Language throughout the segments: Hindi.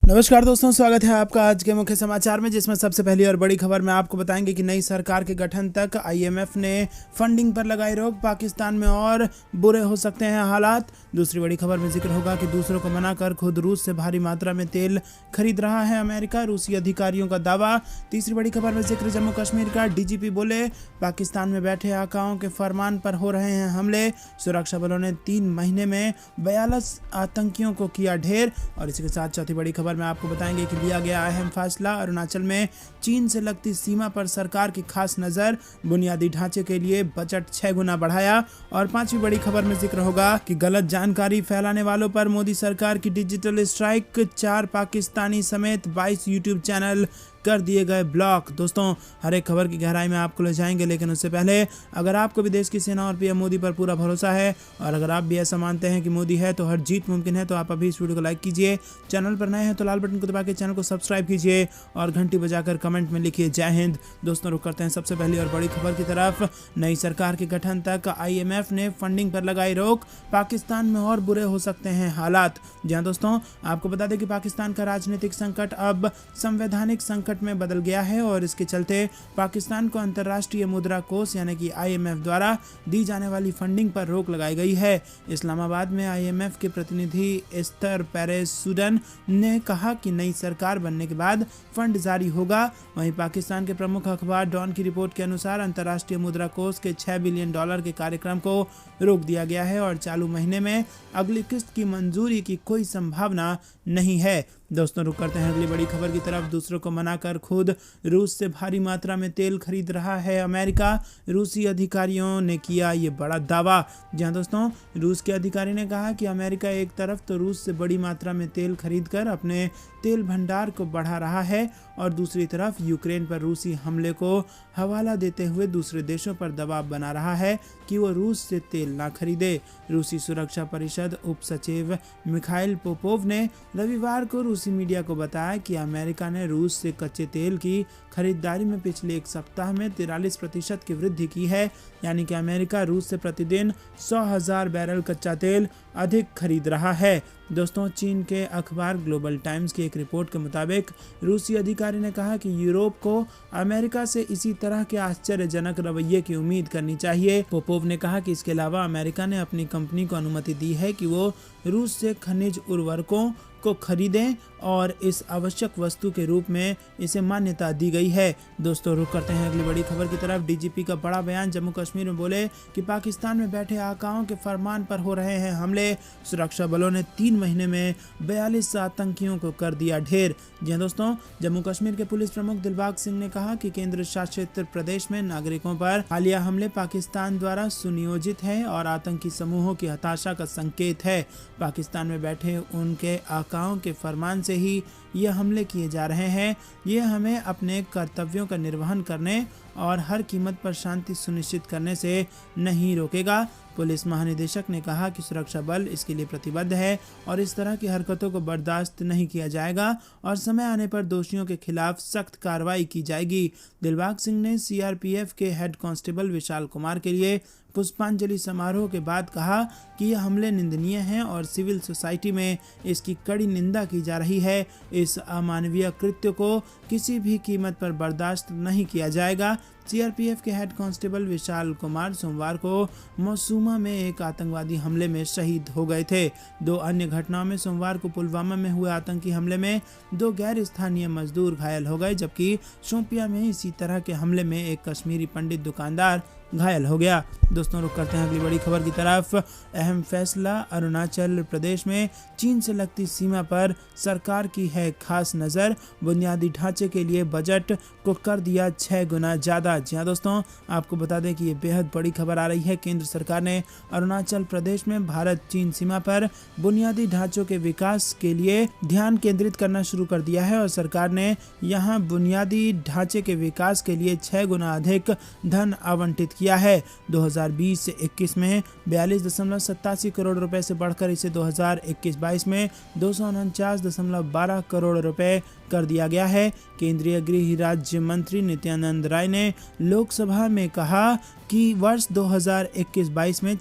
नमस्कार दोस्तों, स्वागत है आपका आज के मुख्य समाचार में, जिसमें सबसे पहली और बड़ी खबर में आपको बताएंगे कि नई सरकार के गठन तक आईएमएफ ने फंडिंग पर लगाई रोक, पाकिस्तान में और बुरे हो सकते हैं हालात। दूसरी बड़ी खबर में जिक्र होगा कि दूसरों को मनाकर खुद रूस से भारी मात्रा में तेल खरीद रहा है अमेरिका, रूसी अधिकारियों का दावा। तीसरी बड़ी खबर में जिक्र जम्मू कश्मीर का, डीजीपी बोले पाकिस्तान में बैठे आकाओं के फरमान पर हो रहे हैं हमले, सुरक्षा बलों ने 3 महीने में 42 आतंकियों को किया ढेर। और इसी के साथ चौथी बड़ी खबर में आपको बताएंगे कि लिया गया अहम फैसला, अरुणाचल में चीन से लगती सीमा पर सरकार की खास नजर, बुनियादी ढांचे के लिए बजट 6 गुना बढ़ाया। और पांचवी बड़ी खबर में जिक्र होगा कि गलत जानकारी फैलाने वालों पर मोदी सरकार की डिजिटल स्ट्राइक, 4 पाकिस्तानी समेत 22 यूट्यूब चैनल कर दिए गए ब्लॉक। दोस्तों, हर एक खबर की गहराई में आपको ले जाएंगे, लेकिन उससे पहले अगर आपको भी देश की सेना और पीएम मोदी पर पूरा भरोसा है और अगर आप भी ऐसा मानते हैं कि मोदी है तो हर जीत मुमकिन है, तो आप अभी इस वीडियो को लाइक कीजिए। चैनल पर नए हैं तो लाल बटन को दबा के चैनल को सब्सक्राइब कीजिए और घंटी बजाकर कमेंट में लिखिए जय हिंद। दोस्तों, रुक करते हैं सबसे पहली और बड़ी खबर की तरफ। नई सरकार के गठन तक आईएमएफ ने फंडिंग पर लगाई रोक, पाकिस्तान में और बुरे हो सकते हैं हालात। जहां दोस्तों, आपको बता दें कि पाकिस्तान का राजनीतिक संकट अब संवैधानिक संकट में बदल गया है और इसके चलते पाकिस्तान को अंतर्राष्ट्रीय मुद्रा कोष यानी कि आईएमएफ द्वारा दी जाने वाली फंडिंग पर रोक लगाई गई है। इस्लामाबाद में आईएमएफ के प्रतिनिधि एस्तर पेरेस सूडन ने कहा कि नई सरकार बनने के बाद फंड जारी होगा। वहीं पाकिस्तान के प्रमुख अखबार डॉन की रिपोर्ट के अनुसार अंतर्राष्ट्रीय मुद्रा कोष के $6 बिलियन के कार्यक्रम को रोक दिया गया है और चालू महीने में अगली किस्त की मंजूरी की कोई संभावना नहीं है। दोस्तों, रुक करते हैं अगली बड़ी खबर की तरफ। दूसरों को मनाकर खुद रूस से भारी मात्रा में तेल खरीद रहा है अमेरिका, रूसी अधिकारियों ने किया ये बड़ा दावा। जहां दोस्तों, रूस के अधिकारी ने कहा कि अमेरिका एक तरफ तो रूस से बड़ी मात्रा में तेल खरीदकर अपने तेल भंडार को बढ़ा रहा है और दूसरी तरफ यूक्रेन पर रूसी हमले को हवाला देते हुए दूसरे देशों पर दबाव बना रहा है कि वो रूस से तेल ना खरीदे। रूसी सुरक्षा परिषद उप सचिव मिखाइल पोपोव ने रविवार को रूसी मीडिया को बताया कि अमेरिका ने रूस से कच्चे तेल की खरीदारी में पिछले एक सप्ताह में 43% की वृद्धि की है, यानी कि अमेरिका रूस से प्रतिदिन 100,000 बैरल कच्चा तेल अधिक खरीद रहा है। दोस्तों, चीन के अखबार ग्लोबल टाइम्स की एक रिपोर्ट के मुताबिक रूसी अधिकारी ने कहा कि यूरोप को अमेरिका से इसी तरह के आश्चर्यजनक रवैये की उम्मीद करनी चाहिए। पोपोव ने कहा कि इसके अलावा अमेरिका ने अपनी कंपनी को अनुमति दी है कि वो रूस से खनिज उर्वरकों को खरीदें और इस आवश्यक वस्तु के रूप में इसे मान्यता दी गई है। दोस्तों, रुक करते हैं अगली बड़ी खबर की तरफ। डीजीपी का बड़ा बयान, जम्मू कश्मीर में बोले कि पाकिस्तान में बैठे आकाओं के फरमान पर हो रहे हैं हमले, सुरक्षा बलों ने 3 महीने में 42 आतंकियों को कर दिया ढेर। जी हां दोस्तों, जम्मू कश्मीर के पुलिस प्रमुख दिलबाग सिंह ने कहा कि केंद्र शासित प्रदेश में नागरिकों पर हालिया हमले पाकिस्तान द्वारा सुनियोजित है और आतंकी समूहों की हताशा का संकेत है। पाकिस्तान में बैठे उनके आकाओं के फरमान से ही ये हमले किए जा रहे हैं। ये हमें अपने कर्तव्यों का निर्वहन करने और हर कीमत पर शांति सुनिश्चित करने से नहीं रोकेगा। पुलिस महानिदेशक ने कहा कि सुरक्षा बल इसके लिए प्रतिबद्ध है और इस तरह की हरकतों को बर्दाश्त नहीं किया जाएगा और समय आने पर दोषियों के खिलाफ सख्त कार्रवाई की जाएगी। दिलबाग सिंह ने सीआरपीएफ के हेड कांस्टेबल विशाल कुमार के लिए पुष्पांजलि समारोह के बाद कहा कि यह हमले निंदनीय हैं और सिविल सोसाइटी में इसकी कड़ी निंदा की जा रही है। इस अमानवीय कृत्य को किसी भी कीमत पर बर्दाश्त नहीं किया जाएगा। सीआरपीएफ के हेड कांस्टेबल विशाल कुमार सोमवार को मौसूमा में एक आतंकवादी हमले में शहीद हो गए थे। 2 अन्य घटनाओं में सोमवार को पुलवामा में हुए आतंकी हमले में 2 गैर स्थानीय मजदूर घायल हो गए, जबकि शोपियां में इसी तरह के हमले में एक कश्मीरी पंडित दुकानदार घायल हो गया। दोस्तों, रुक करते हैं अगली बड़ी खबर की तरफ। अहम फैसला, अरुणाचल प्रदेश में चीन से लगती सीमा पर सरकार की है खास नज़र, बुनियादी ढांचे के लिए बजट को कर दिया 6 गुना ज़्यादा। जी हाँ दोस्तों, आपको बता दें कि ये बेहद बड़ी खबर आ रही है। केंद्र सरकार ने अरुणाचल प्रदेश में भारत चीन सीमा पर बुनियादी ढांचों के विकास के लिए ध्यान केंद्रित करना शुरू कर दिया है और सरकार ने यहाँ बुनियादी ढांचे के विकास के लिए 6 गुना अधिक धन आवंटित किया है। 2020 से 21 में 42.87 करोड़ रुपए से बढ़कर इसे 2021-22 में 249.12 करोड़ रुपए कर दिया गया है। केंद्रीय गृह राज्य मंत्री नित्यानंद राय ने लोकसभा में कहा कि वर्ष 2021-22 में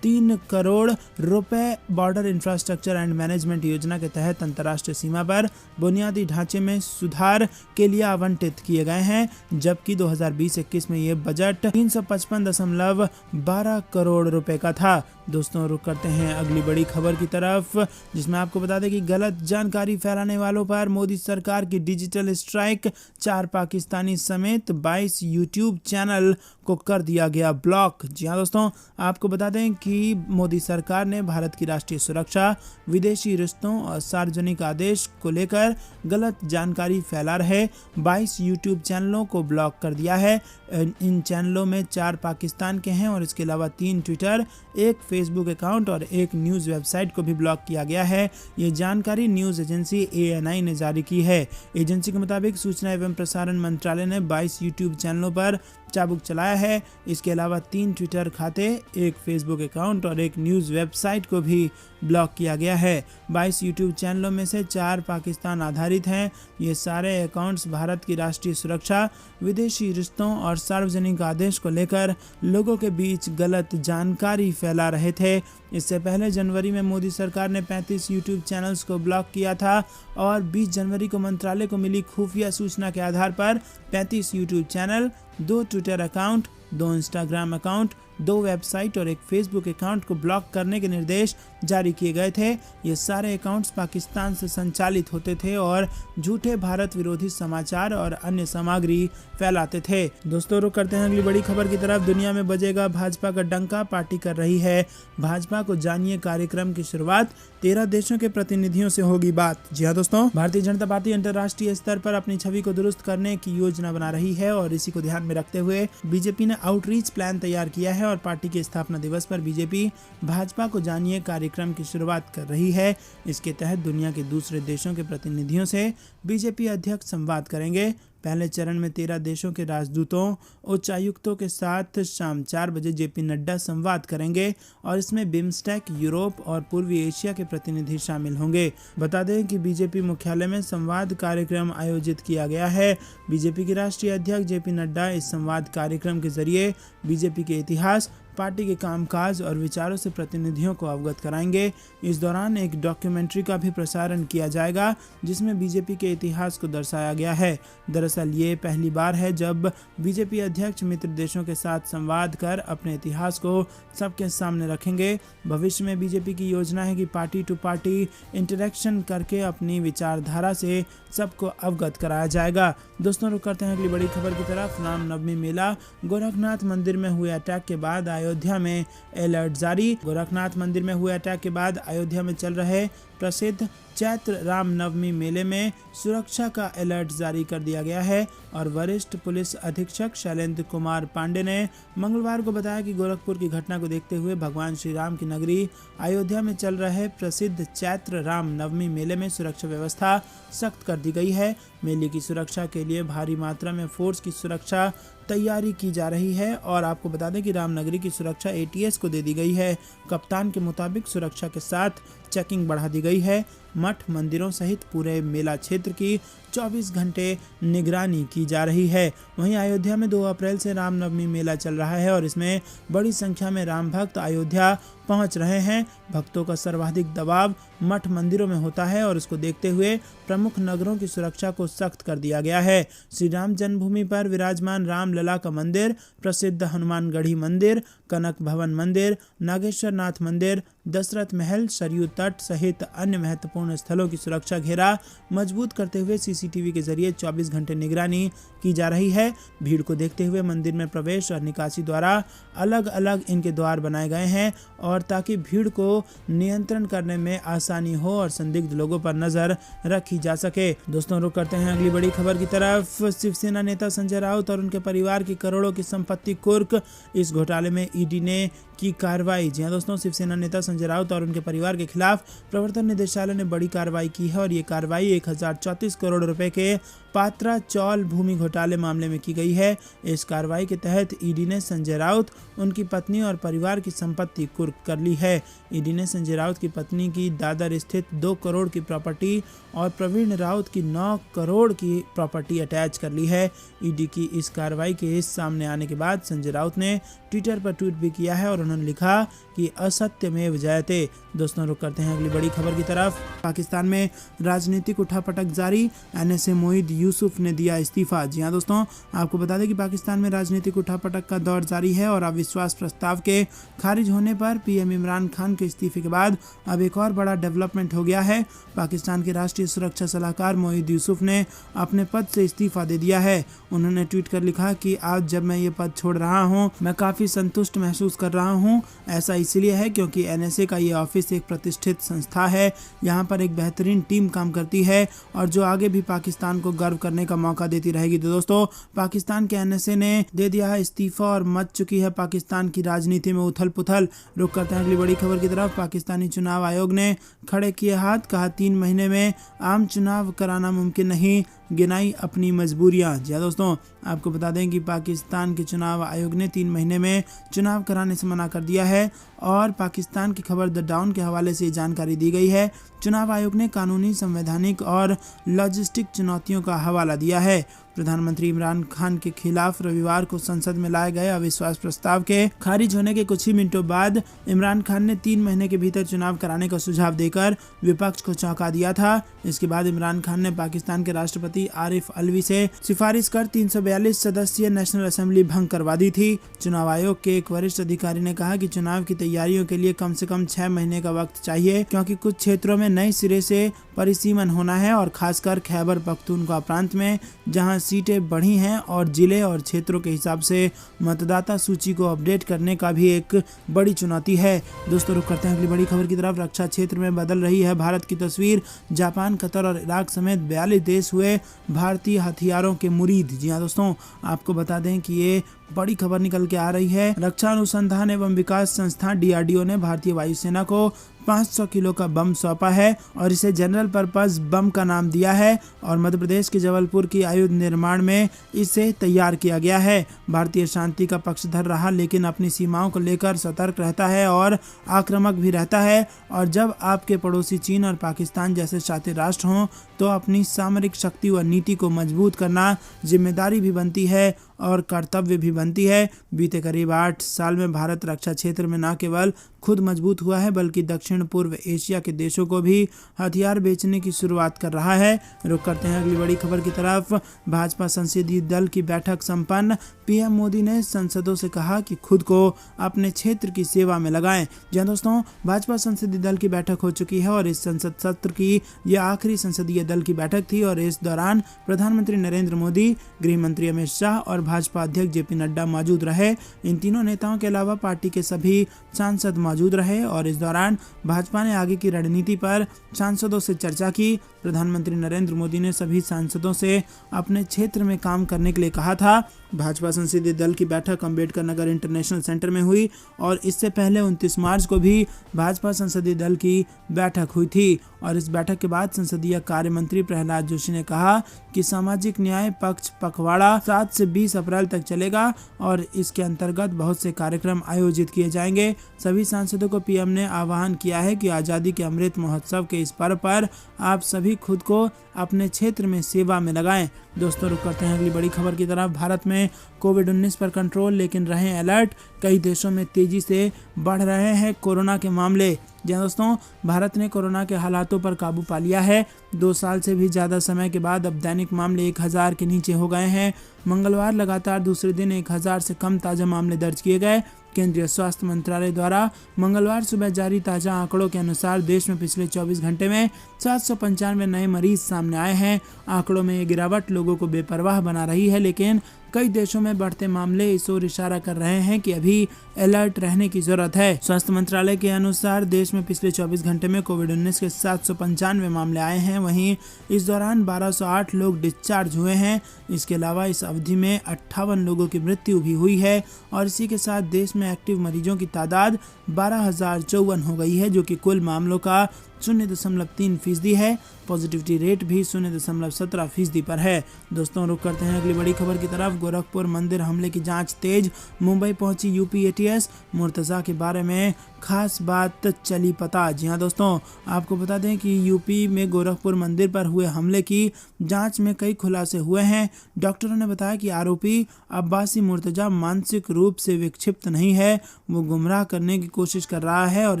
3 करोड़ रुपए बॉर्डर इंफ्रास्ट्रक्चर एंड मैनेजमेंट योजना के तहत अंतर्राष्ट्रीय सीमा पर बुनियादी ढांचे में सुधार के लिए आवंटित किए गए हैं, जबकि 2020-21 में ये बजट 355.12 करोड़ रुपए का था। दोस्तों रुक करते हैं अगली बड़ी खबर की तरफ, जिसमें आपको बता दें कि गलत जानकारी फैलाने वालों पर मोदी सरकार की डिजिटल स्ट्राइक। 4 पाकिस्तानी समेत 22 यूट्यूब चैनल को कर दिया गया ब्लॉक। जी हाँ दोस्तों, आपको बता दें कि मोदी सरकार ने भारत की राष्ट्रीय सुरक्षा, विदेशी रिश्तों और सार्वजनिक आदेश को लेकर गलत जानकारी फैला रहे 22 यूट्यूब चैनलों को ब्लॉक कर दिया है। इन चैनलों में 4 पाकिस्तान के हैं और इसके अलावा 3 ट्विटर, 1 फेसबुक अकाउंट और 1 न्यूज़ वेबसाइट को भी ब्लॉक किया गया है। ये जानकारी न्यूज़ एजेंसी ANI ने जारी की है। एजेंसी के मुताबिक सूचना एवं प्रसारण मंत्रालय ने 22 यूट्यूब चैनलों पर चाबुक चलाया है। इसके अलावा 3 ट्विटर खाते, 1 फेसबुक अकाउंट और 1 न्यूज़ वेबसाइट को भी ब्लॉक किया गया है। 22 यूट्यूब चैनलों में से 4 पाकिस्तान आधारित हैं। ये सारे अकाउंट्स भारत की राष्ट्रीय सुरक्षा, विदेशी रिश्तों और सार्वजनिक आदेश को लेकर लोगों के बीच गलत जानकारी फैला रहे थे। इससे पहले जनवरी में मोदी सरकार ने 35 यूट्यूब चैनल्स को ब्लॉक किया था और 20 जनवरी को मंत्रालय को मिली खुफिया सूचना के आधार पर 35 YouTube channel, 2 Twitter account, 2 Instagram account, 2 website और 1 फेसबुक अकाउंट को ब्लॉक करने के निर्देश जारी किए गए थे। ये सारे अकाउंट्स पाकिस्तान से संचालित होते थे और झूठे भारत विरोधी समाचार और अन्य सामग्री फैलाते थे। दोस्तों रुक करते हैं अगली बड़ी खबर की तरफ। दुनिया में बजेगा भाजपा का डंका, पार्टी कर रही है भाजपा को जानिए कार्यक्रम की शुरुआत। 13 देशों के प्रतिनिधियों से होगी बात। जी हाँ दोस्तों, भारतीय जनता पार्टी अंतर्राष्ट्रीय स्तर पर अपनी छवि को दुरुस्त करने की योजना बना रही है और इसी को ध्यान में रखते हुए बीजेपी ने आउटरीच प्लान तैयार किया है और पार्टी के स्थापना दिवस पर बीजेपी भाजपा को जानिए कार्यक्रम की शुरुआत कर रही है। इसके तहत दुनिया के दूसरे देशों के प्रतिनिधियों से बीजेपी अध्यक्ष संवाद करेंगे। पहले चरण में 13 देशों के राजदूतों, उच्चायुक्तों के साथ शाम 4 बजे जेपी नड्डा संवाद करेंगे और इसमें बिम्स्टेक, यूरोप और पूर्वी एशिया के प्रतिनिधि शामिल होंगे। बता दें कि बीजेपी मुख्यालय में संवाद कार्यक्रम आयोजित किया गया है। बीजेपी के राष्ट्रीय अध्यक्ष जेपी नड्डा इस संवाद कार्यक्रम के जरिए बीजेपी के इतिहास, पार्टी के कामकाज और विचारों से प्रतिनिधियों को अवगत कराएंगे। इस दौरान एक डॉक्यूमेंट्री का भी प्रसारण किया जाएगा जिसमें बीजेपी के इतिहास को दर्शाया गया है। दरअसल ये पहली बार है जब बीजेपी अध्यक्ष मित्र देशों के साथ संवाद कर अपने इतिहास को सबके सामने रखेंगे। भविष्य में बीजेपी की योजना है कि पार्टी टू पार्टी इंटरेक्शन करके अपनी विचारधारा से सबको अवगत कराया जाएगा। दोस्तों रुक करते हैं अगली बड़ी खबर की तरफ। रामनवमी मेला, गोरखनाथ मंदिर में हुए अटैक के बाद अयोध्या में अलर्ट जारी। गोरखनाथ मंदिर में हुए अटैक के बाद अयोध्या में चल रहे प्रसिद्ध चैत्र रामनवमी मेले में सुरक्षा का अलर्ट जारी कर दिया गया है और वरिष्ठ पुलिस अधीक्षक शैलेंद्र कुमार पांडे ने मंगलवार को बताया कि गोरखपुर की घटना को देखते हुए भगवान श्री राम की नगरी अयोध्या में चल रहे प्रसिद्ध चैत्र रामनवमी मेले में सुरक्षा व्यवस्था सख्त कर दी गई है। मेले की सुरक्षा के लिए भारी मात्रा में फोर्स की सुरक्षा तैयारी की जा रही है और आपको बता दें कि रामनगरी की सुरक्षा ATS को दे दी गई है। कप्तान के मुताबिक सुरक्षा के साथ चेकिंग बढ़ा दी गई है। मठ, मंदिरों सहित पूरे मेला क्षेत्र की 24 घंटे निगरानी की जा रही है। वहीं अयोध्या में 2 अप्रैल से रामनवमी मेला चल रहा है और इसमें बड़ी संख्या में राम भक्त अयोध्या पहुंच रहे हैं। भक्तों का सर्वाधिक दबाव मठ मंदिरों में होता है और इसको देखते हुए प्रमुख नगरों की सुरक्षा को सख्त कर दिया गया है। श्री राम जन्मभूमि पर विराजमान रामलला का मंदिर, प्रसिद्ध हनुमानगढ़ी मंदिर, कनक भवन मंदिर, नागेश्वर नाथ मंदिर, दशरथ महल, सरयू तट सहित अन्य महत्वपूर्ण स्थलों की सुरक्षा घेरा मजबूत करते हुए CCTV के जरिए 24 घंटे निगरानी की जा रही है। भीड़ को देखते हुए मंदिर में प्रवेश और निकासी द्वारा अलग अलग इनके द्वार बनाए गए हैं और ताकि भीड़ को नियंत्रण करने में आसानी हो और संदिग्ध लोगों पर नजर रखी जा सके। दोस्तों रुक करते हैं अगली बड़ी खबर की तरफ। शिवसेना नेता संजय राउत और उनके परिवार की करोड़ों की संपत्ति कुर्क, इस घोटाले में ED ने की कार्रवाई। जी हां दोस्तों, शिवसेना नेता संजय संजय राउत और उनके परिवार के खिलाफ प्रवर्तन निदेशालय ने बड़ी कार्रवाई की है और ये कार्रवाई 1034 करोड़ रुपए के पात्रा चौल भूमि घोटाले मामले में की गई है। इस कार्रवाई के तहत ईडी ने संजय राउत, उनकी पत्नी और परिवार की संपत्ति कुर्क कर ली है। ईडी ने संजय राउत की पत्नी की दादर स्थित 2 करोड़ की प्रॉपर्टी और प्रवीण राउत की 9 करोड़ की प्रॉपर्टी अटैच कर ली है। ईडी की इस कार्रवाई के सामने आने के बाद संजय राउत ने ट्विटर पर ट्वीट भी किया है और उन्होंने लिखा कि असत्यमेव जयते। दोस्तों, रुक करते हैं अगली बड़ी खबर की तरफ। पाकिस्तान में राजनीतिक उठापटक जारी, एनएसए मोहिद यूसुफ ने दिया इस्तीफा। जी हाँ दोस्तों, आपको बता दें कि पाकिस्तान में राजनीतिक उठापटक का दौर जारी है और अविश्वास प्रस्ताव के खारिज होने पर पीएम इमरान खान के इस्तीफे के बाद अब एक और बड़ा डेवलपमेंट हो गया है। पाकिस्तान के राष्ट्रीय सुरक्षा सलाहकार मोहिद यूसुफ ने अपने पद से इस्तीफा दे दिया है। उन्होंने ट्वीट कर लिखा कि आज जब मैं ये पद छोड़ रहा हूँ, मैं काफ़ी संतुष्ट महसूस कर रहा हूँ। ऐसा इसलिए है क्योंकि एनएसए का ये ऑफिस एक प्रतिष्ठित संस्था है। यहाँ पर एक बेहतरीन टीम काम करती है और जो आगे भी पाकिस्तान को गर्व करने का मौका देती रहेगी। तो दोस्तों, पाकिस्तान के एनएसए ने दे दिया है इस्तीफा और मच चुकी है पाकिस्तान की राजनीति में उथल पुथल। रुक करते हैं अगली बड़ी खबर की तरफ। पाकिस्तानी चुनाव आयोग ने खड़े किए हाथ, कहा 3 महीने में आम चुनाव कराना मुमकिन नहीं, गिनाई अपनी मजबूरियां। जी दोस्तों, आपको बता दें कि पाकिस्तान के चुनाव आयोग ने 3 महीने में चुनाव कराने से मना कर दिया है और पाकिस्तान की खबर द डाउन के हवाले से जानकारी दी गई है। चुनाव आयोग ने कानूनी, संवैधानिक और लॉजिस्टिक चुनौतियों का हवाला दिया है। प्रधानमंत्री इमरान खान के खिलाफ रविवार को संसद में लाए गए अविश्वास प्रस्ताव के खारिज होने के कुछ ही मिनटों बाद इमरान खान ने 3 महीने के भीतर चुनाव कराने का सुझाव देकर विपक्ष को चौंका दिया था। इसके बाद इमरान खान ने पाकिस्तान के राष्ट्रपति आरिफ अलवी से सिफारिश कर 342 सदस्यीय नेशनल असेंबली भंग करवा दी थी। चुनाव आयोग के एक वरिष्ठ अधिकारी ने कहा कि चुनाव की तैयारियों के लिए कम से कम 6 महीने का वक्त चाहिए, क्योंकि कुछ क्षेत्रों में नए सिरे से परिसीमन होना है और खासकर खैबर पख्तूनख्वा प्रांत में, जहां सीटें बढ़ी हैं और जिले और क्षेत्रों के हिसाब से मतदाता सूची को अपडेट करने का भी एक बड़ी चुनौती है। दोस्तों, रुक करते हैं अगली बड़ी खबर की तरफ। रक्षा क्षेत्र में बदल रही है भारत की तस्वीर। जापान, कतर और इराक समेत 42 देश हुए भारतीय हथियारों के मुरीद। जी हाँ दोस्तों, आपको बता दें कि ये बड़ी खबर निकल के आ रही है। रक्षा अनुसंधान एवं विकास संस्थान DRDO ने भारतीय वायुसेना को 500 किलो का बम सौंपा है और इसे जनरल पर्पस बम का नाम दिया है और मध्य प्रदेश के जबलपुर की आयुध निर्माण में इसे तैयार किया गया है। भारतीय शांति का पक्षधर रहा, लेकिन अपनी सीमाओं को लेकर सतर्क रहता है और आक्रामक भी रहता है। और जब आपके पड़ोसी चीन और पाकिस्तान जैसे शातिर राष्ट्र हों तो अपनी सामरिक शक्ति व नीति को मजबूत करना जिम्मेदारी भी बनती है और कर्तव्य भी बनती है। बीते करीब 8 साल में भारत रक्षा क्षेत्र में न केवल खुद मजबूत हुआ है, बल्कि दक्षिण पूर्व एशिया के देशों को भी हथियार बेचने की शुरुआत कर रहा है। रुक करते हैं अगली बड़ी खबर की तरफ। भाजपा संसदीय दल की बैठक संपन्न। पीएम मोदी ने सांसदों से कहा कि खुद को अपने क्षेत्र की सेवा में लगाएं। जी दोस्तों, भाजपा संसदीय दल की बैठक हो चुकी है और इस संसद सत्र की यह आखिरी संसदीय दल की बैठक थी और इस दौरान प्रधानमंत्री नरेंद्र मोदी, गृह मंत्री अमित शाह और भाजपा अध्यक्ष JP नड्डा मौजूद रहे। इन तीनों नेताओं के अलावा पार्टी के सभी सांसद मौजूद रहे और इस दौरान भाजपा ने आगे की रणनीति पर सांसदों से चर्चा की। प्रधानमंत्री नरेंद्र मोदी ने सभी सांसदों से अपने क्षेत्र में काम करने के लिए कहा था। भाजपा संसदीय दल की बैठक अंबेडकर नगर इंटरनेशनल सेंटर में हुई और इससे पहले 29 मार्च को भी भाजपा संसदीय दल की बैठक हुई थी और इस बैठक के बाद संसदीय कार्य मंत्री प्रहलाद जोशी ने कहा कि सामाजिक न्याय पक्ष पखवाड़ा 7 से 20 अप्रैल तक चलेगा और इसके अंतर्गत बहुत से कार्यक्रम आयोजित किए जाएंगे। सभी सांसदों को पीएम ने आह्वान किया है कि आज़ादी के अमृत महोत्सव के इस पर्व पर आप सभी खुद को अपने क्षेत्र में सेवा में लगाएं। दोस्तों, रुक करते हैं अगली बड़ी खबर की तरफ। भारत में कोविड-19 पर कंट्रोल, लेकिन रहें अलर्ट। कई देशों में तेजी से बढ़ रहे हैं कोरोना के मामले। जी दोस्तों, भारत ने कोरोना के हालातों पर काबू पा लिया है। 2 साल से भी ज़्यादा समय के बाद अब दैनिक मामले 1000 के नीचे हो गए हैं। मंगलवार लगातार दूसरे दिन 1000 से कम ताज़ा मामले दर्ज किए गए। केंद्रीय स्वास्थ्य मंत्रालय द्वारा मंगलवार सुबह जारी ताज़ा आंकड़ों के अनुसार देश में पिछले 24 घंटे में 795 नए मरीज सामने आए हैं। आंकड़ों में ये गिरावट लोगों को बेपरवाह बना रही है, लेकिन कई देशों में बढ़ते मामले इस ओर इशारा कर रहे हैं कि अभी अलर्ट रहने की जरूरत है। स्वास्थ्य मंत्रालय के अनुसार देश में पिछले 24 घंटे में कोविड-19 के 795 मामले आए हैं। वहीं इस दौरान 1208 लोग डिस्चार्ज हुए हैं। इसके अलावा इस अवधि में 58 लोगों की मृत्यु भी हुई है और इसी के साथ देश में एक्टिव मरीजों की तादाद 12,054 हो गई है, जो कि कुल मामलों का 0.3% है। पॉजिटिविटी रेट भी 0.17% पर है। दोस्तों, रुक करते हैं अगली बड़ी खबर की तरफ। गोरखपुर मंदिर हमले की जांच तेज, मुंबई पहुंची यूपी एटीएस। मुर्तजा के बारे में खास बात चली पता। जी हां दोस्तों, आपको बता दें कि यूपी में गोरखपुर मंदिर पर हुए हमले की जांच में कई खुलासे हुए हैं। डॉक्टरों ने बताया कि आरोपी अब्बासी मुर्तजा मानसिक रूप से विक्षिप्त नहीं है, वो गुमराह करने की कोशिश कर रहा है। और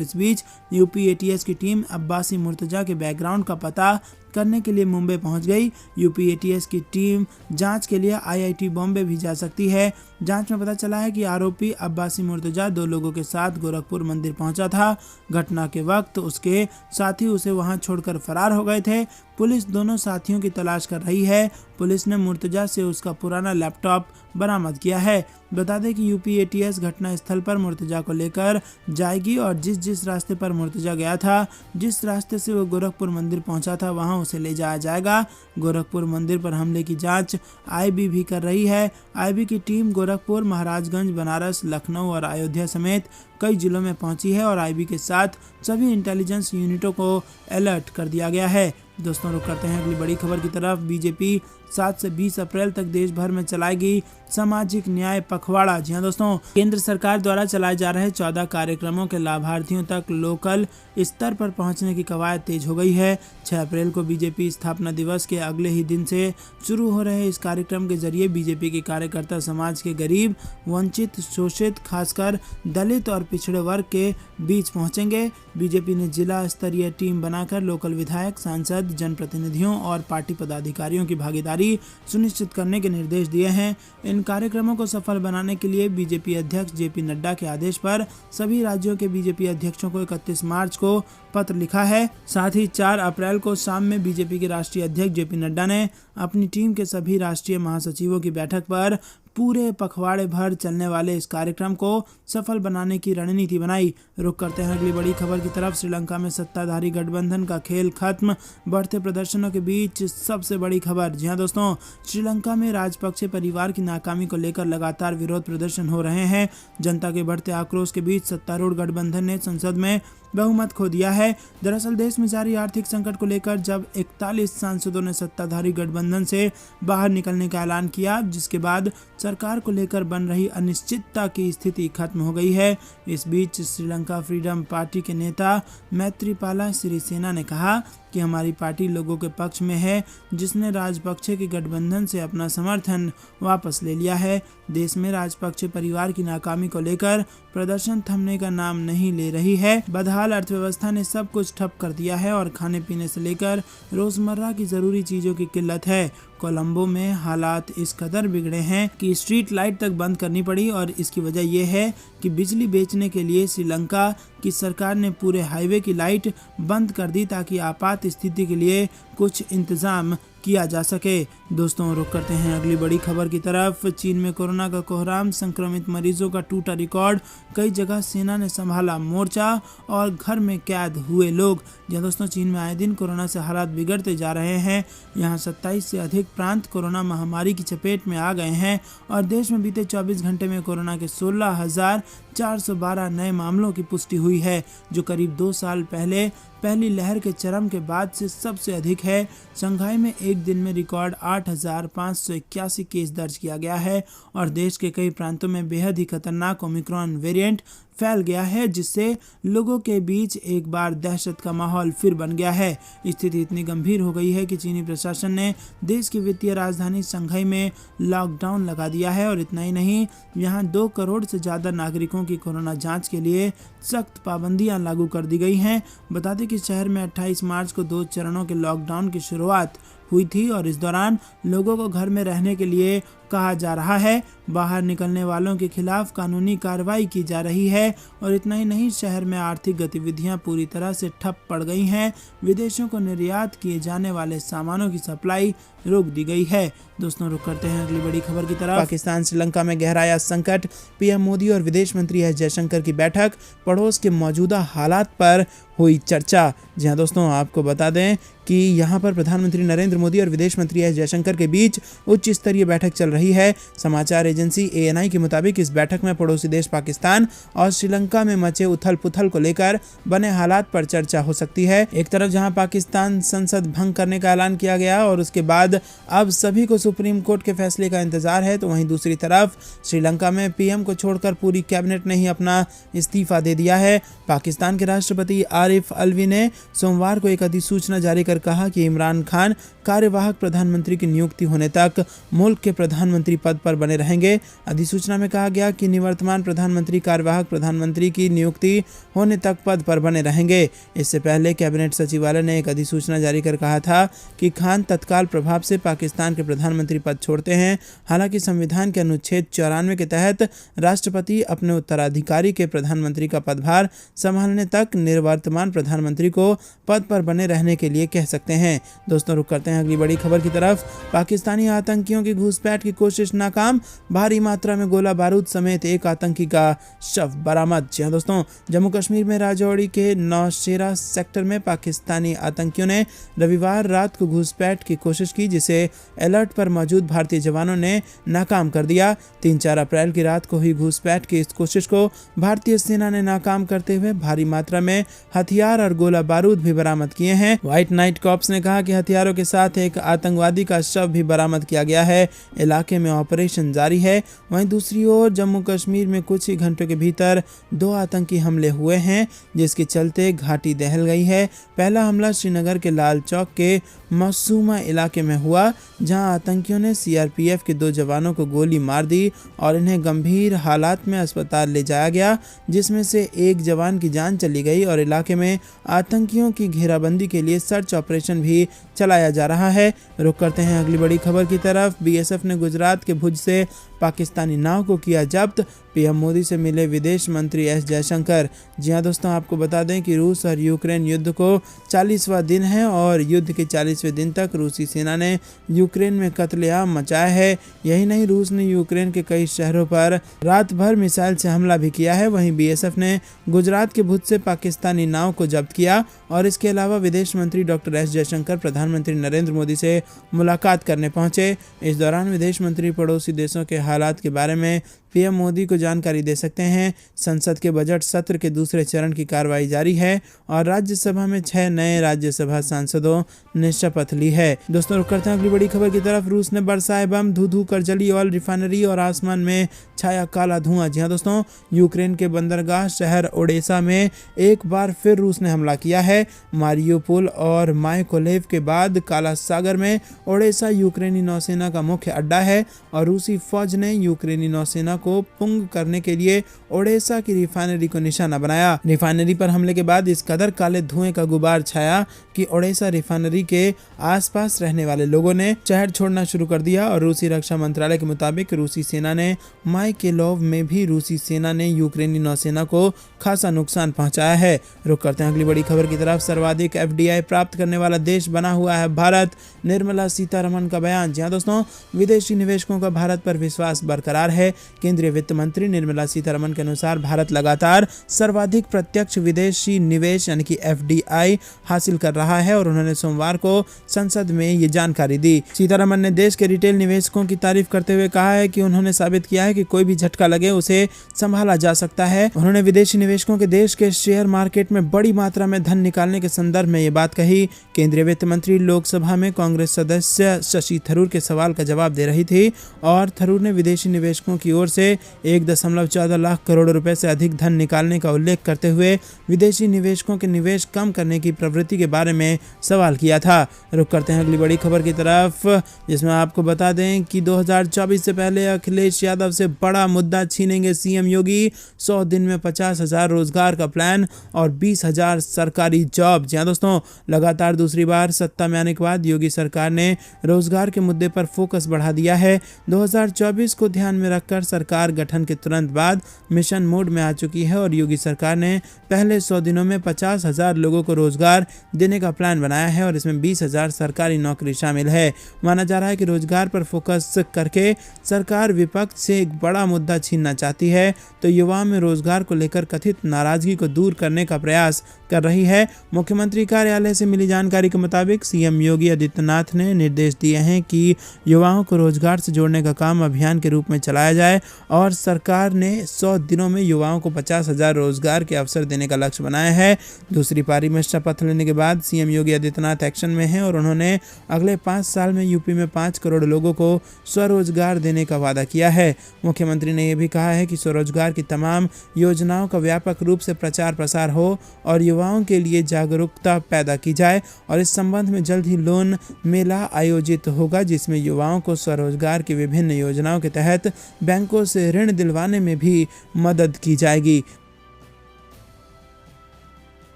इस बीच यूपी एटीएस की टीम अब्बासी मुर्तजा के बैकग्राउंड का पता करने के लिए मुंबई पहुंच गई। यूपी एटीएस की टीम जांच के लिए आईआईटी बॉम्बे भी जा सकती है। जांच में पता चला है कि आरोपी अब्बासी मुर्तजा 2 लोगों के साथ गोरखपुर मंदिर पहुंचा था। घटना के वक्त उसके साथी उसे वहां छोड़कर फरार हो गए थे। पुलिस दोनों साथियों की तलाश कर रही है। पुलिस ने मुर्तजा से उसका पुराना लैपटॉप बरामद किया है। बता दें कि यूपी एटीएस घटना स्थल पर मुर्तजा को लेकर जाएगी और जिस रास्ते पर मुर्तजा गया था, जिस रास्ते से वो गोरखपुर मंदिर पहुंचा था, वहां उसे ले जाया जाएगा। गोरखपुर मंदिर पर हमले की जांच आईबी भी कर रही है। आईबी की टीम गोरखपुर, महाराजगंज, बनारस, लखनऊ और अयोध्या समेत कई जिलों में पहुंची है और आईबी के साथ सभी इंटेलिजेंस यूनिटों को अलर्ट कर दिया गया है। दोस्तों, रुक करते हैं अगली बड़ी खबर की तरफ। बीजेपी 7 से 20 अप्रैल तक देश भर में चलाएगी सामाजिक न्याय पखवाड़ा। जी हां दोस्तों, केंद्र सरकार द्वारा चलाए जा रहे 14 कार्यक्रमों के लाभार्थियों तक लोकल स्तर पर पहुंचने की कवायद तेज हो गई है। 6 अप्रैल को बीजेपी स्थापना दिवस के अगले ही दिन से शुरू हो रहे इस कार्यक्रम के जरिए बीजेपी के कार्यकर्ता समाज के गरीब, वंचित, शोषित, खासकर दलित और पिछड़े वर्ग के बीच पहुंचेंगे। बीजेपी ने जिला स्तरीय टीम बनाकर लोकल विधायक, सांसद, जनप्रतिनिधियों और पार्टी पदाधिकारियों की भागीदारी सुनिश्चित करने के निर्देश दिए हैं। इन कार्यक्रमों को सफल बनाने के लिए बीजेपी अध्यक्ष जेपी नड्डा के आदेश पर सभी राज्यों के बीजेपी अध्यक्षों को 31 मार्च को पत्र लिखा है। साथ ही 4 अप्रैल को शाम में बीजेपी के राष्ट्रीय अध्यक्ष जेपी नड्डा ने अपनी टीम के सभी राष्ट्रीय महासचिवों की बैठक पर पूरे पखवाड़े भर चलने वाले इस कार्यक्रम को सफल बनाने की रणनीति बनाई। रुक करते हैं अगली बड़ी खबर की तरफ। श्रीलंका में सत्ताधारी गठबंधन का खेल खत्म, बढ़ते प्रदर्शनों के बीच सबसे बड़ी खबर। जी हां दोस्तों, श्रीलंका में राजपक्षे परिवार की नाकामी को लेकर लगातार विरोध प्रदर्शन हो रहे हैं। जनता के बढ़ते आक्रोश के बीच सत्तारूढ़ गठबंधन ने संसद में बहुमत खो दिया है। दरअसल देश में जारी आर्थिक संकट को लेकर जब 41 सांसदों ने सत्ताधारी गठबंधन से बाहर निकलने का ऐलान किया, जिसके बाद सरकार को लेकर बन रही अनिश्चितता की स्थिति खत्म हो गई है। इस बीच श्रीलंका फ्रीडम पार्टी के नेता मैत्रीपाला सिरिसेना ने कहा कि हमारी पार्टी लोगों के पक्ष में है, जिसने राजपक्षे के गठबंधन से अपना समर्थन वापस ले लिया है। देश में राजपक्षे परिवार की नाकामी को लेकर प्रदर्शन थमने का नाम नहीं ले रही है। बदहाल अर्थव्यवस्था ने सब कुछ ठप कर दिया है और खाने पीने से लेकर रोजमर्रा की जरूरी चीजों की किल्लत है। कोलंबो में हालात इस कदर बिगड़े हैं कि स्ट्रीट लाइट तक बंद करनी पड़ी और इसकी वजह यह है कि बिजली बेचने के लिए श्रीलंका की सरकार ने पूरे हाईवे की लाइट बंद कर दी ताकि आपात स्थिति के लिए कुछ इंतजाम किया जा सके। दोस्तों, रुक करते हैं अगली बड़ी खबर की तरफ। चीन में कोरोना का कोहराम, संक्रमित मरीजों का टूटा रिकॉर्ड, कई जगह सेना ने संभाला मोर्चा और घर में कैद हुए लोग। जी दोस्तों, चीन में आए दिन कोरोना से हालात बिगड़ते जा रहे हैं। यहाँ 27 से अधिक प्रांत कोरोना महामारी की चपेट में आ गए हैं और देश में बीते 24 घंटे में कोरोना के 16,412 नए मामलों की पुष्टि हुई है, जो करीब 2 साल पहले पहली लहर के चरम के बाद से सबसे अधिक है। शंघाई में एक दिन में रिकॉर्ड 8,581 केस दर्ज किया गया है और देश के कई प्रांतों में बेहद ही खतरनाक ओमिक्रॉन वेरिएंट फैल गया है, जिससे लोगों के बीच एक बार दहशत का माहौल फिर बन गया है। स्थिति इतनी गंभीर हो गई है कि चीनी प्रशासन ने देश की वित्तीय राजधानी शंघाई में लॉकडाउन लगा दिया है और इतना ही नहीं, यहाँ 2 करोड़ से ज़्यादा नागरिकों की कोरोना जांच के लिए सख्त पाबंदियां लागू कर दी गई हैं। बता दें कि शहर में 28 मार्च को 2 चरणों के लॉकडाउन की शुरुआत हुई थी और इस दौरान लोगों को घर में रहने के लिए कहा जा रहा है। बाहर निकलने वालों के खिलाफ कानूनी कार्रवाई की जा रही है और इतना ही नहीं, शहर में आर्थिक गतिविधियां पूरी तरह से ठप पड़ गई हैं। विदेशों को निर्यात किए जाने वाले सामानों की सप्लाई रोक दी गई है। दोस्तों, रुक करते हैं अगली बड़ी खबर की तरफ। पाकिस्तान श्रीलंका में गहराया संकट, पीएम मोदी और विदेश मंत्री एस जयशंकर की बैठक, पड़ोस के मौजूदा हालात पर हुई चर्चा। जी हाँ दोस्तों, आपको बता दें कि यहाँ पर प्रधानमंत्री नरेंद्र मोदी और विदेश मंत्री एस जयशंकर के बीच उच्च स्तरीय बैठक चल रही है। समाचार एजेंसी ANI के मुताबिक इस बैठक में पड़ोसी देश पाकिस्तान और श्रीलंका में मचे उथल पुथल को लेकर बने हालात पर चर्चा हो सकती है। एक तरफ जहाँ पाकिस्तान संसद भंग करने का ऐलान किया गया और उसके बाद अब सभी को सुप्रीम कोर्ट के फैसले का इंतजार है, तो वहीं दूसरी तरफ श्रीलंका में पीएम को छोड़कर पूरी कैबिनेट ने ही अपना इस्तीफा दे दिया है। पाकिस्तान के राष्ट्रपति आरिफ अलवी ने सोमवार को एक अधिसूचना जारी कर कहा कि इमरान खान कार्यवाहक प्रधानमंत्री की नियुक्ति होने तक मुल्क के प्रधानमंत्री पद पर बने रहेंगे। अधिसूचना में कहा गया कि निवर्तमान प्रधानमंत्री कार्यवाहक प्रधानमंत्री की नियुक्ति होने तक पद पर बने रहेंगे। इससे पहले कैबिनेट सचिवालय ने एक अधिसूचना जारी कर कहा था कि खान तत्काल प्रभाव से पाकिस्तान के प्रधानमंत्री पद छोड़ते हैं। हालांकि संविधान के अनुच्छेद 94 के तहत राष्ट्रपति अपने उत्तराधिकारी के प्रधानमंत्री का पदभार संभालने तक निवर्तमान प्रधानमंत्री को पद पर बने रहने के लिए कह सकते हैं। दोस्तों, रुक करते हैं अगली बड़ी खबर की तरफ। पाकिस्तानी आतंकियों की घुसपैठ की कोशिश नाकाम, भारी मात्रा में गोला बारूद समेत एक आतंकी का शव बरामद। जी हाँ दोस्तों, जम्मू कश्मीर में राजौरी के नौशेरा सेक्टर में पाकिस्तानी आतंकियों ने रविवार रात को घुसपैठ की कोशिश की, जिसे अलर्ट पर मौजूद भारतीय जवानों ने नाकाम कर दिया। 3-4 अप्रैल की रात को हुई घुसपैठ की इस कोशिश को भारतीय सेना ने नाकाम करते हुए भारी मात्रा में हथियार और गोला बारूद भी बरामद किए हैं। व्हाइट नाइट कॉर्प्स ने कहा कि हथियारों के साथ एक आतंकवादी का शव भी बरामद किया गया है। इलाके में ऑपरेशन जारी है। वहीं दूसरी ओर जम्मू कश्मीर में कुछ ही घंटों के भीतर 2 आतंकी हमले हुए हैं, जिसके चलते घाटी दहल गई है। पहला हमला श्रीनगर के लाल चौक के मसूमा इलाके में हुआ, जहां आतंकियों ने CRPF के 2 जवानों को गोली मार दी और इन्हें गंभीर हालात में अस्पताल ले जाया गया, जिसमें से एक जवान की जान चली गई और इलाके में आतंकियों की घेराबंदी के लिए सर्च ऑपरेशन भी चलाया जा रहा है। रुक करते हैं अगली बड़ी खबर की तरफ। BSF ने गुजरात के भुज से पाकिस्तानी नाव को किया जब्त, पीएम मोदी से मिले विदेश मंत्री एस जयशंकर। जी हाँ दोस्तों, आपको बता दें कि रूस और यूक्रेन युद्ध को 40वां दिन है और युद्ध के 40वें दिन तक रूसी सेना ने यूक्रेन में कत्लेआम मचाया है। यही नहीं, रूस ने यूक्रेन के कई शहरों पर रात भर मिसाइल से हमला भी किया है। वहीं BSF ने गुजरात के भुज से पाकिस्तानी नाव को जब्त किया और इसके अलावा विदेश मंत्री डॉक्टर एस जयशंकर प्रधानमंत्री नरेंद्र मोदी से मुलाकात करने पहुंचे। इस दौरान विदेश मंत्री पड़ोसी देशों के हालात के बारे में पीएम मोदी को जानकारी दे सकते हैं। संसद के बजट सत्र के दूसरे चरण की कार्रवाई जारी है और राज्यसभा में 6 नए राज्यसभा सांसदों ने शपथ ली है। दोस्तों, रुक करते हैं अगली बड़ी खबर की तरफ। रूस ने बरसाए बम, धू कर जली ऑयल रिफाइनरी और आसमान में छाया काला धुआं। जी हाँ दोस्तों, यूक्रेन के बंदरगाह शहर ओडेसा में एक बार फिर रूस ने हमला किया है। मारियोपोल और मायकोलेव के बाद काला सागर में ओडेसा यूक्रेनी नौसेना का मुख्य अड्डा है और रूसी फौज ने यूक्रेनी नौसेना को पुंग करने के लिए ओडेसा की रिफाइनरी को निशाना बनाया। रिफाइनरी पर हमले के बाद इस कदर काले धुएं का गुबार छाया कि ओडेसा रिफाइनरी के आसपास रहने वाले लोगों ने शहर छोड़ना शुरू कर दिया और रूसी रक्षा मंत्रालय के मुताबिक रूसी सेना ने माइकेलोव में भी रूसी सेना ने यूक्रेनी नौसेना को खासा नुकसान पहुंचाया है। रुक करते हैं अगली बड़ी खबर की तरफ। सर्वाधिक FDI प्राप्त करने वाला देश बना हुआ है भारत, निर्मला सीतारमण का बयान। जी हाँ दोस्तों, विदेशी निवेशकों का भारत पर विश्वास बरकरार है। केंद्रीय वित्त मंत्री निर्मला सीतारमण के अनुसार भारत लगातार सर्वाधिक प्रत्यक्ष विदेशी निवेश यानी कि FDI हासिल कर रहा है और उन्होंने सोमवार को संसद में ये जानकारी दी। सीतारमण ने देश के रिटेल निवेशकों की तारीफ करते हुए कहा है कि उन्होंने साबित किया है कि कोई भी झटका लगे उसे संभाला जा सकता है। उन्होंने विदेशी निवेशकों के देश के शेयर मार्केट में बड़ी मात्रा में धन निकालने के संदर्भ में ये बात कही। केंद्रीय वित्त मंत्री लोकसभा में कांग्रेस सदस्य शशि थरूर के सवाल का जवाब दे रही थी और थरूर ने विदेशी निवेशकों की ओर से 1.14 लाख करोड़ रुपए से अधिक धन निकालने का उल्लेख करते हुए विदेशी निवेशकों के निवेश कम करने की प्रवृत्ति के बारे में सवाल किया था। रुक करते हैं अगली बड़ी खबर की तरफ, जिसमें आपको बता दें कि 2024 से पहले अखिलेश यादव से बड़ा मुद्दा छीनेंगे सीएम योगी। 100 दिन में 50,000 रोजगार का प्लान और 20,000 सरकारी जॉब। जी हाँ दोस्तों, लगातार दूसरी बार सत्ता में आने के बाद योगी सरकार ने रोजगार के मुद्दे पर फोकस बढ़ा दिया है। 2024 को ध्यान में रखकर सरकार गठन के तुरंत बाद मिशन मोड में आ चुकी है और योगी सरकार ने पहले 100 दिनों में 50,000 लोगों को रोजगार देने का प्लान बनाया है और इसमें 20,000 सरकारी नौकरी शामिल है। माना जा रहा है कि रोजगार पर फोकस करके सरकार विपक्ष से एक बड़ा मुद्दा छीनना चाहती है, तो युवाओं में रोजगार को लेकर कथित नाराजगी को दूर करने का प्रयास कर रही है। मुख्यमंत्री कार्यालय से मिली जानकारी के मुताबिक सीएम योगी आदित्यनाथ ने निर्देश दिए हैं कि युवाओं को रोजगार से जोड़ने का काम अभियान के रूप में चलाया जाए और सरकार ने 100 दिनों में युवाओं को 50,000 रोजगार के अवसर देने का लक्ष्य बनाया है। दूसरी पारी में शपथ लेने के बाद सीएम योगी आदित्यनाथ एक्शन में हैं और उन्होंने अगले 5 साल में यूपी में 5 करोड़ लोगों को स्वरोजगार देने का वादा किया है। मुख्यमंत्री ने यह भी कहा है कि स्वरोजगार की तमाम योजनाओं का व्यापक रूप से प्रचार प्रसार हो और युवाओं के लिए जागरूकता पैदा की जाए और इस संबंध में जल्द ही लोन मेला आयोजित होगा, जिसमें युवाओं को स्वरोजगार की विभिन्न योजनाओं के तहत बैंकों से ऋण दिलवाने में भी मदद की जाएगी।